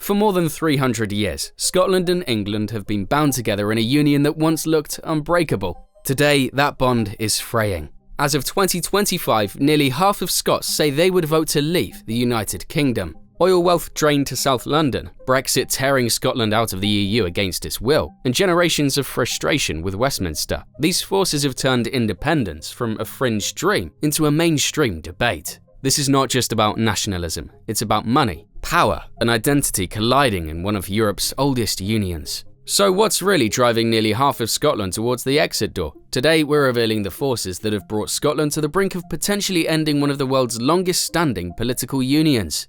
For more than 300 years, Scotland and England have been bound together in a union that once looked unbreakable. Today, that bond is fraying. As of 2025, nearly half of Scots say they would vote to leave the United Kingdom. Oil wealth drained to South London, Brexit tearing Scotland out of the EU against its will, and generations of frustration with Westminster. These forces have turned independence from a fringe dream into a mainstream debate. This is not just about nationalism, it's about money, power, and identity colliding in one of Europe's oldest unions. So what's really driving nearly half of Scotland towards the exit door? Today we're revealing the forces that have brought Scotland to the brink of potentially ending one of the world's longest standing political unions.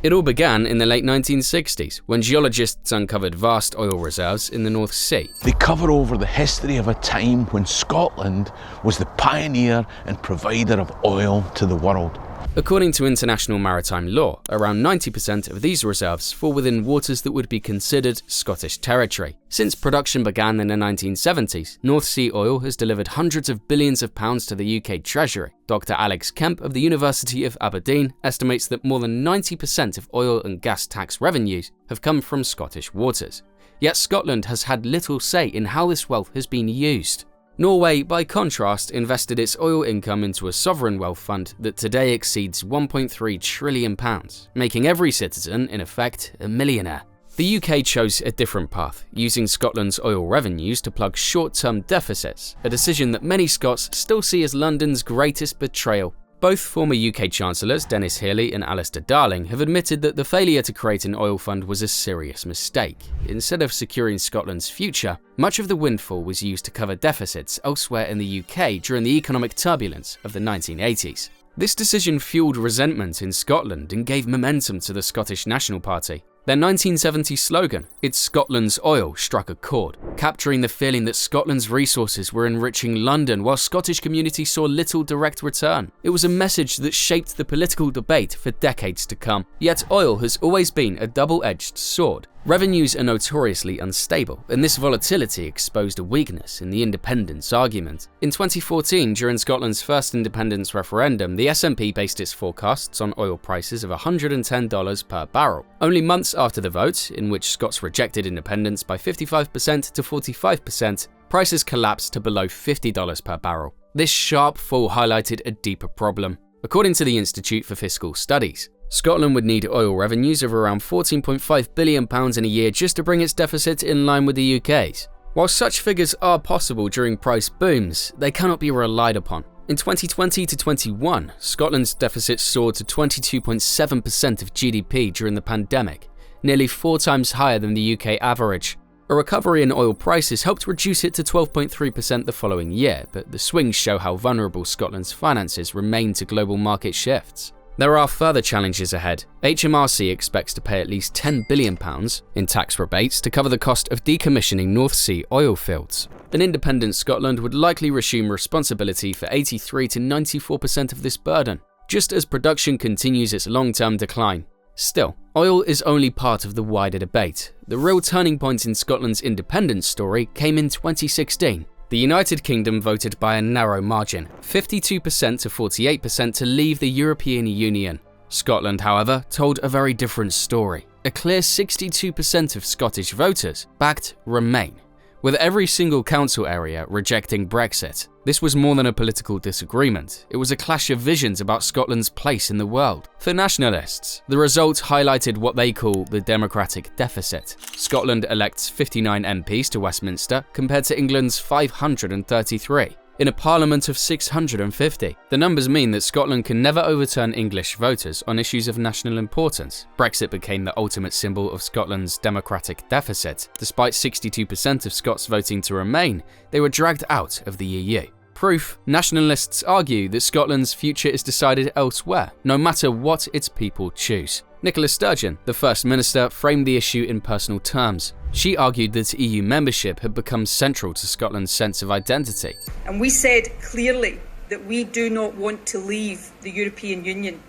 It all began in the late 1960s, when geologists uncovered vast oil reserves in the North Sea. They cover over the history of a time when Scotland was the pioneer and provider of oil to the world. According to international maritime law, around 90% of these reserves fall within waters that would be considered Scottish territory. Since production began in the 1970s, North Sea oil has delivered hundreds of billions of pounds to the UK Treasury. Dr. Alex Kemp of the University of Aberdeen estimates that more than 90% of oil and gas tax revenues have come from Scottish waters. Yet Scotland has had little say in how this wealth has been used. Norway, by contrast, invested its oil income into a sovereign wealth fund that today exceeds £1.3 trillion, making every citizen, in effect, a millionaire. The UK chose a different path, using Scotland's oil revenues to plug short-term deficits, a decision that many Scots still see as London's greatest betrayal. Both former UK Chancellors Denis Healey and Alistair Darling have admitted that the failure to create an oil fund was a serious mistake. Instead of securing Scotland's future, much of the windfall was used to cover deficits elsewhere in the UK during the economic turbulence of the 1980s. This decision fueled resentment in Scotland and gave momentum to the Scottish National Party. Their 1970 slogan, "It's Scotland's oil," struck a chord, capturing the feeling that Scotland's resources were enriching London while Scottish communities saw little direct return. It was a message that shaped the political debate for decades to come. Yet oil has always been a double-edged sword. Revenues are notoriously unstable, and this volatility exposed a weakness in the independence argument. In 2014, during Scotland's first independence referendum, the SNP based its forecasts on oil prices of $110 per barrel. Only months after the vote, in which Scots rejected independence by 55% to 45%, prices collapsed to below $50 per barrel. This sharp fall highlighted a deeper problem. According to the Institute for Fiscal Studies, Scotland would need oil revenues of around £14.5 billion in a year just to bring its deficit in line with the UK's. While such figures are possible during price booms, they cannot be relied upon. In 2020 to 21, Scotland's deficit soared to 22.7% of GDP during the pandemic, nearly 4 times higher than the UK average. A recovery in oil prices helped reduce it to 12.3% the following year, but the swings show how vulnerable Scotland's finances remain to global market shifts. There are further challenges ahead. HMRC expects to pay at least £10 billion in tax rebates to cover the cost of decommissioning North Sea oil fields. An independent Scotland would likely resume responsibility for 83 to 94% of this burden, just as production continues its long-term decline. Still, oil is only part of the wider debate. The real turning point in Scotland's independence story came in 2016. The United Kingdom voted by a narrow margin, 52% to 48%, to leave the European Union. Scotland, however, told a very different story. A clear 62% of Scottish voters backed Remain, with every single council area rejecting Brexit. This was more than a political disagreement, it was a clash of visions about Scotland's place in the world. For nationalists, the result highlighted what they call the democratic deficit. Scotland elects 59 MPs to Westminster compared to England's 533. In a parliament of 650. The numbers mean that Scotland can never overturn English voters on issues of national importance. Brexit became the ultimate symbol of Scotland's democratic deficit. Despite 62% of Scots voting to remain, they were dragged out of the EU. Proof: nationalists argue that Scotland's future is decided elsewhere, no matter what its people choose. Nicola Sturgeon, the First Minister, framed the issue in personal terms. She argued that EU membership had become central to Scotland's sense of identity. And we said clearly that we do not want to leave the European Union.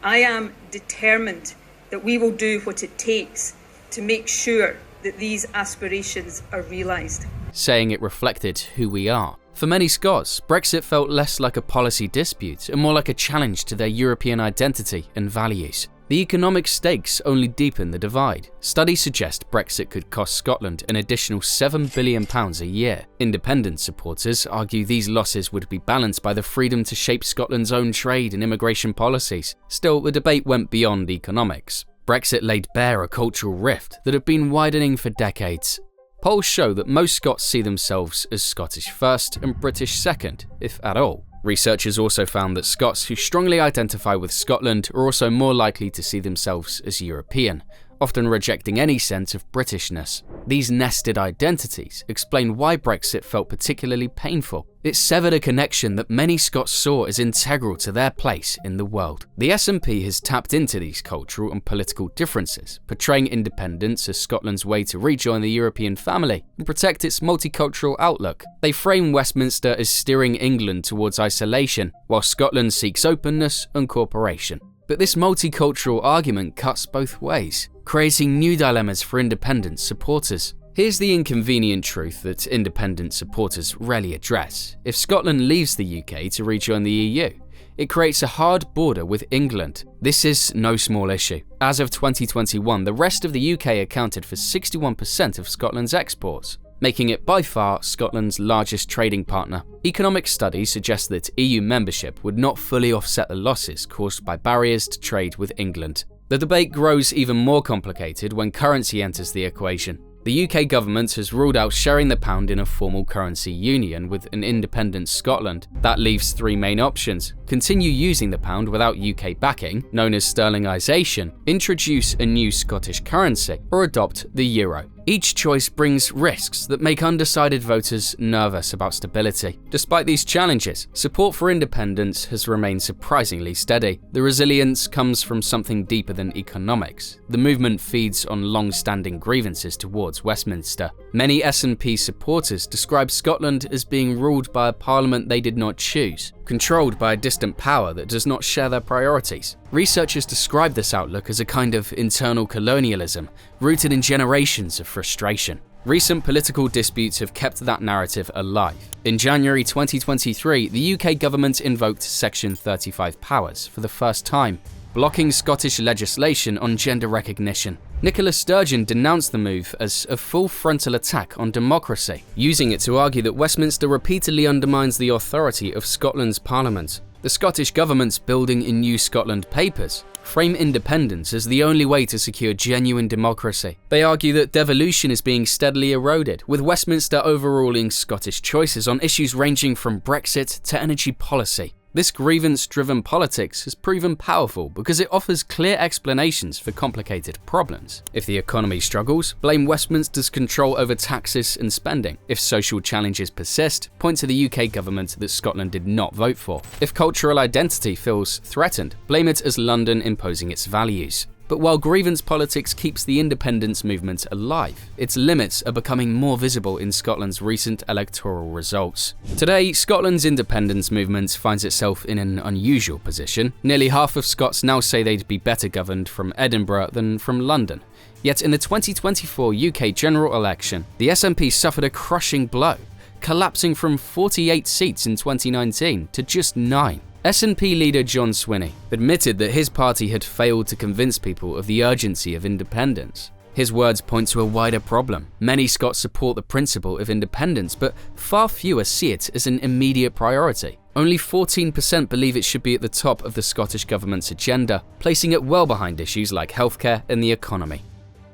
I am determined that we will do what it takes to make sure that these aspirations are realised. Saying it reflected who we are. For many Scots, Brexit felt less like a policy dispute and more like a challenge to their European identity and values. The economic stakes only deepen the divide. Studies suggest Brexit could cost Scotland an additional £7 billion a year. Independence supporters argue these losses would be balanced by the freedom to shape Scotland's own trade and immigration policies. Still, the debate went beyond economics. Brexit laid bare a cultural rift that had been widening for decades. Polls show that most Scots see themselves as Scottish first and British second, if at all. Researchers also found that Scots who strongly identify with Scotland are also more likely to see themselves as European, often rejecting any sense of Britishness. These nested identities explain why Brexit felt particularly painful. It severed a connection that many Scots saw as integral to their place in the world. The SNP has tapped into these cultural and political differences, portraying independence as Scotland's way to rejoin the European family and protect its multicultural outlook. They frame Westminster as steering England towards isolation, while Scotland seeks openness and cooperation. But this multicultural argument cuts both ways, creating new dilemmas for independence supporters. Here's the inconvenient truth that independence supporters rarely address. If Scotland leaves the UK to rejoin the EU, it creates a hard border with England. This is no small issue. As of 2021, the rest of the UK accounted for 61% of Scotland's exports, making it by far Scotland's largest trading partner. Economic studies suggest that EU membership would not fully offset the losses caused by barriers to trade with England. The debate grows even more complicated when currency enters the equation. The UK government has ruled out sharing the pound in a formal currency union with an independent Scotland. That leaves three main options: continue using the pound without UK backing, known as sterlingisation, introduce a new Scottish currency, or adopt the euro. Each choice brings risks that make undecided voters nervous about stability. Despite these challenges, support for independence has remained surprisingly steady. The resilience comes from something deeper than economics. The movement feeds on long-standing grievances towards Westminster. Many SNP supporters describe Scotland as being ruled by a parliament they did not choose, controlled by a distant power that does not share their priorities. Researchers describe this outlook as a kind of internal colonialism, rooted in generations of frustration. Recent political disputes have kept that narrative alive. In January 2023, the UK government invoked Section 35 powers for the first time, blocking Scottish legislation on gender recognition. Nicola Sturgeon denounced the move as a full frontal attack on democracy, using it to argue that Westminster repeatedly undermines the authority of Scotland's parliament. The Scottish government's Building a New Scotland papers frame independence as the only way to secure genuine democracy. They argue that devolution is being steadily eroded, with Westminster overruling Scottish choices on issues ranging from Brexit to energy policy. This grievance-driven politics has proven powerful because it offers clear explanations for complicated problems. If the economy struggles, blame Westminster's control over taxes and spending. If social challenges persist, point to the UK government that Scotland did not vote for. If cultural identity feels threatened, blame it as London imposing its values. But while grievance politics keeps the independence movement alive, its limits are becoming more visible in Scotland's recent electoral results. Today, Scotland's independence movement finds itself in an unusual position. Nearly half of Scots now say they'd be better governed from Edinburgh than from London. Yet in the 2024 UK general election, the SNP suffered a crushing blow, collapsing from 48 seats in 2019 to just 9. SNP leader John Swinney admitted that his party had failed to convince people of the urgency of independence. His words point to a wider problem. Many Scots support the principle of independence, but far fewer see it as an immediate priority. Only 14% believe it should be at the top of the Scottish government's agenda, placing it well behind issues like healthcare and the economy.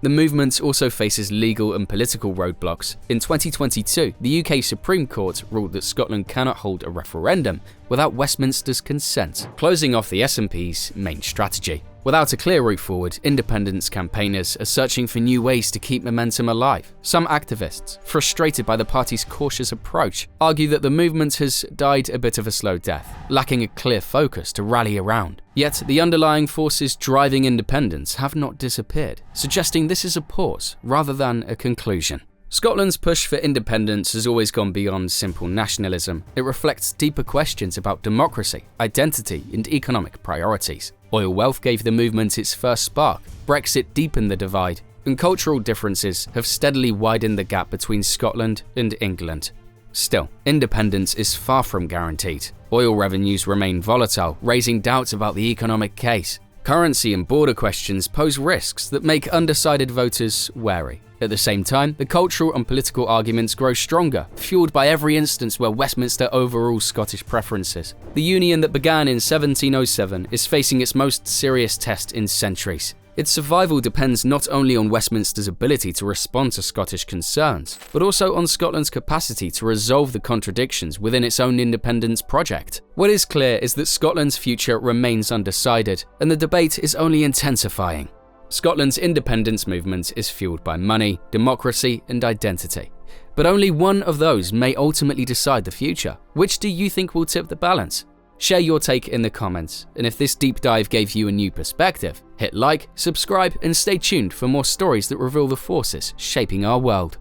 The movement also faces legal and political roadblocks. In 2022, the UK Supreme Court ruled that Scotland cannot hold a referendum without Westminster's consent, closing off the SNP's main strategy. Without a clear route forward, independence campaigners are searching for new ways to keep momentum alive. Some activists, frustrated by the party's cautious approach, argue that the movement has died a bit of a slow death, lacking a clear focus to rally around. Yet the underlying forces driving independence have not disappeared, suggesting this is a pause rather than a conclusion. Scotland's push for independence has always gone beyond simple nationalism. It reflects deeper questions about democracy, identity, and economic priorities. Oil wealth gave the movement its first spark, Brexit deepened the divide, and cultural differences have steadily widened the gap between Scotland and England. Still, independence is far from guaranteed. Oil revenues remain volatile, raising doubts about the economic case. Currency and border questions pose risks that make undecided voters wary. At the same time, the cultural and political arguments grow stronger, fueled by every instance where Westminster overrules Scottish preferences. The union that began in 1707 is facing its most serious test in centuries. Its survival depends not only on Westminster's ability to respond to Scottish concerns, but also on Scotland's capacity to resolve the contradictions within its own independence project. What is clear is that Scotland's future remains undecided, and the debate is only intensifying. Scotland's independence movement is fueled by money, democracy, and identity. But only one of those may ultimately decide the future. Which do you think will tip the balance? Share your take in the comments, and if this deep dive gave you a new perspective, hit like, subscribe, and stay tuned for more stories that reveal the forces shaping our world.